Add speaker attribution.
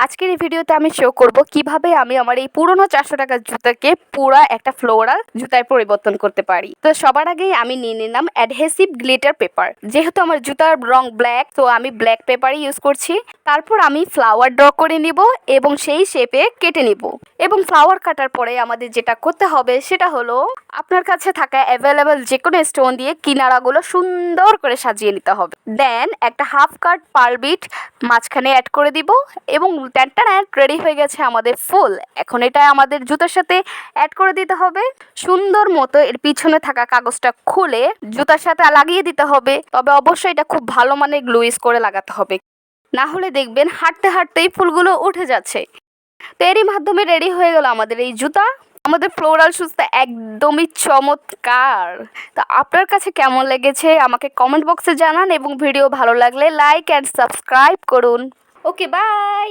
Speaker 1: আজকের এই ভিডিওতে আমি শো করব কিভাবে আমি আমার এই পুরনো 400 টাকার জুতাকে পুরা একটা ফ্লোরাল জুতায় পরিবর্তন করতে পারি। তো সবার আগেই আমি নিয়ে নিলাম অ্যাডহেসিভ গ্লিটার পেপার। যেহেতু আমার জুতার রং ব্ল্যাক, তো আমি ব্ল্যাক পেপারই ইউজ করছি। তারপর আমি ফ্লাওয়ার ড্র করে নিব এবং সেই শেপে কেটে নিব। এবং ফ্লাওয়ার কাটার পরে আমাদের যেটা করতে হবে সেটা হলো আপনার কাছে থাকা অ্যাভেলেবেল যে কোনো স্টোন দিয়ে কিনারাগুলো সুন্দর করে সাজিয়ে নিতে হবে। দেন একটা হাফ কাট পার্ল বিট মাঝখানে অ্যাড করে দিব এবং রেডি হয়ে গেছে আমাদের ফুল। এখন এটা আমাদের জুতার সাথে অ্যাড করে দিতে হবে। সুন্দর মতো এর পিছনে থাকা কাগজটা খুলে জুতার সাথে লাগিয়ে দিতে হবে। তবে অবশ্যই এটা খুব ভালো মানের গ্লু ইউজ করে লাগাতে হবে, না হলে দেখবেন হাঁটতে হাঁটতেই ফুলগুলো উঠে যাচ্ছে। তো এরই মাধ্যমে রেডি হয়ে গেল আমাদের এই জুতা। আমাদের ফ্লোরাল শুজটা একদমই চমৎকার। তো আপনার কাছে কেমন লেগেছে আমাকে কমেন্ট বক্সে জানান এবং ভিডিও ভালো লাগলে লাইক অ্যান্ড সাবস্ক্রাইব করুন। ওকে, বাই।